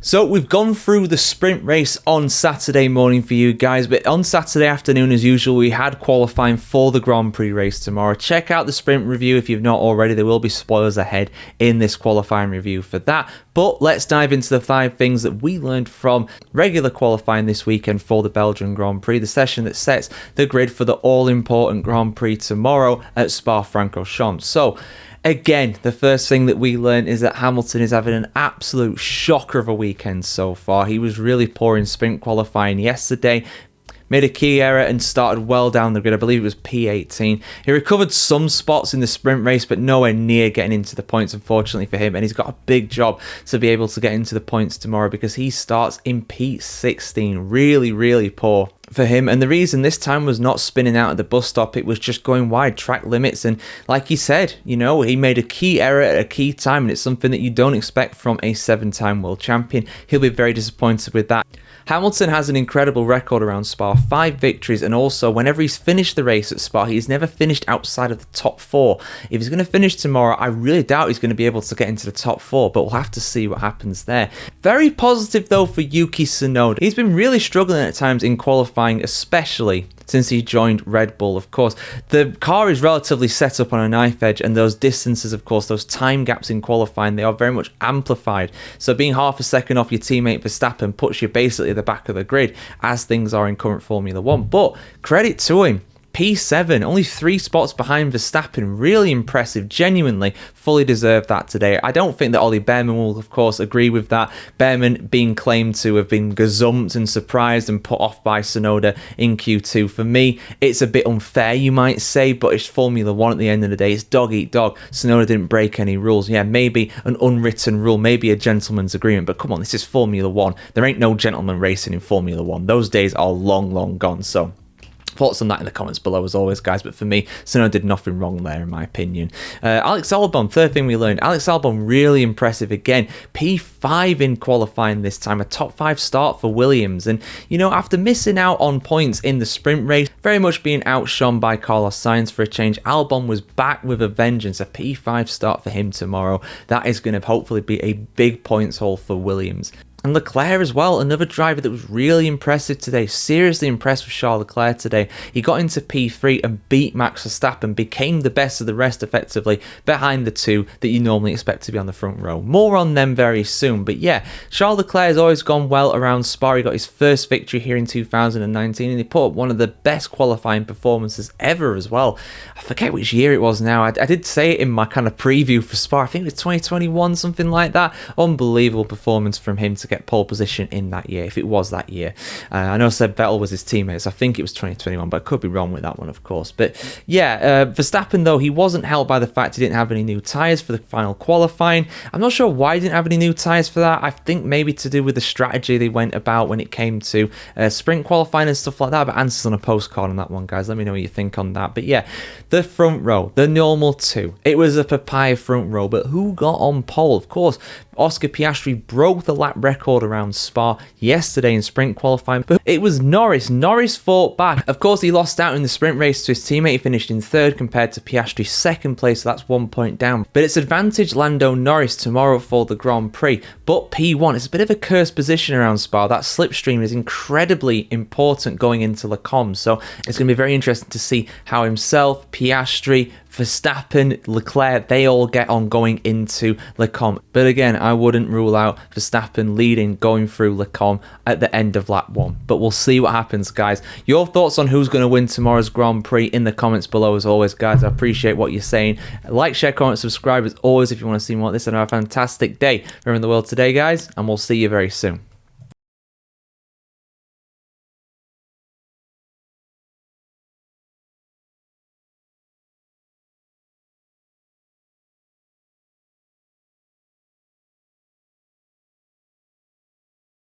So we've gone through the sprint race on Saturday morning for you guys, but on Saturday afternoon as usual we had qualifying for the Grand Prix race tomorrow. Check out the sprint review if you've not already. There will be spoilers ahead in this qualifying review for that. But let's dive into the 5 things that we learned from regular qualifying this weekend for the Belgian Grand Prix, the session that sets the grid for the all-important Grand Prix tomorrow at Spa-Francorchamps. So again, the first thing that we learned is that Hamilton is having an absolute shocker of a weekend so far. He was really poor in sprint qualifying yesterday, made a key error and started well down the grid. I believe it was P18. He recovered some spots in the sprint race, but nowhere near getting into the points, unfortunately for him. And he's got a big job to be able to get into the points tomorrow because he starts in P16. Really, really poor for him. And the reason this time was not spinning out at the bus stop, it was just going wide, track limits. And like he said, you know, he made a key error at a key time, and it's something that you don't expect from a 7-time world champion. He'll be very disappointed with that. Hamilton has an incredible record around Spa, 5 victories, and also whenever he's finished the race at Spa, he's never finished outside of the top 4. If he's going to finish tomorrow, I really doubt he's going to be able to get into the top 4, but we'll have to see what happens there. Very positive though for Yuki Tsunoda. He's been really struggling at times in qualifying, especially since he joined Red Bull. Of course, the car is relatively set up on a knife edge, and those distances, of course, those time gaps in qualifying, they are very much amplified. So being half a second off your teammate Verstappen puts you basically at the back of the grid, as things are in current Formula 1. But credit to him, P7, only 3 spots behind Verstappen. Really impressive, genuinely fully deserved that today. I don't think that Ollie Behrman will, of course, agree with that. Behrman being claimed to have been gazumped and surprised and put off by Tsunoda in Q2. For me, it's a bit unfair, you might say, but it's Formula 1 at the end of the day. It's dog eat dog. Tsunoda didn't break any rules. Yeah, maybe an unwritten rule, maybe a gentleman's agreement, but come on, this is Formula 1. There ain't no gentleman racing in Formula 1. Those days are long, long gone, so thoughts on that in the comments below as always, guys. But for me, Tsunoda did nothing wrong there in my opinion. Alex Albon, third thing we learned. Alex Albon really impressive again. P5 in qualifying this time, a top 5 start for Williams. And you know, after missing out on points in the sprint race, very much being outshone by Carlos Sainz for a change, Albon was back with a vengeance. A P5 start for him tomorrow. That is going to hopefully be a big points haul for Williams. And Leclerc as well, another driver that was really impressive today. Seriously impressed with Charles Leclerc today. He got into P3 and beat Max Verstappen, became the best of the rest effectively, behind the 2 that you normally expect to be on the front row. More on them very soon. But yeah, Charles Leclerc has always gone well around Spa. He got his first victory here in 2019, and he put up one of the best qualifying performances ever as well. I forget which year it was now. I did say it in my kind of preview for Spa. I think it was 2021, something like that. Unbelievable performance from him to get pole position in that year, if it was that year. I know Seb Vettel was his teammate, so I think it was 2021, but I could be wrong with that one, of course. But yeah, Verstappen, though, he wasn't helped by the fact he didn't have any new tyres for the final qualifying. I'm not sure why he didn't have any new tyres for that. I think maybe to do with the strategy they went about when it came to sprint qualifying and stuff like that, but answers on a postcard on that one, guys. Let me know what you think on that. But yeah, the front row, the normal 2. It was a Papaya front row, but who got on pole? Of course, Oscar Piastri broke the lap record around Spa yesterday in sprint qualifying, but it was Norris. Norris fought back. Of course, he lost out in the sprint race to his teammate. He finished in 3rd compared to Piastri's 2nd place, so that's 1 point down. But it's advantage Lando Norris tomorrow for the Grand Prix. But P1, it's a bit of a cursed position around Spa. That slipstream is incredibly important going into Le Mans, so it's going to be very interesting to see how himself, Piastri, Verstappen, Leclerc, they all get on going into Le Mans. But again, I wouldn't rule out Verstappen leading going through Le Mans at the end of lap 1. But we'll see what happens, guys. Your thoughts on who's going to win tomorrow's Grand Prix in the comments below as always, guys. I appreciate what you're saying. Like, share, comment, subscribe as always if you want to see more of this. And have a fantastic day around the world today, guys. And we'll see you very soon.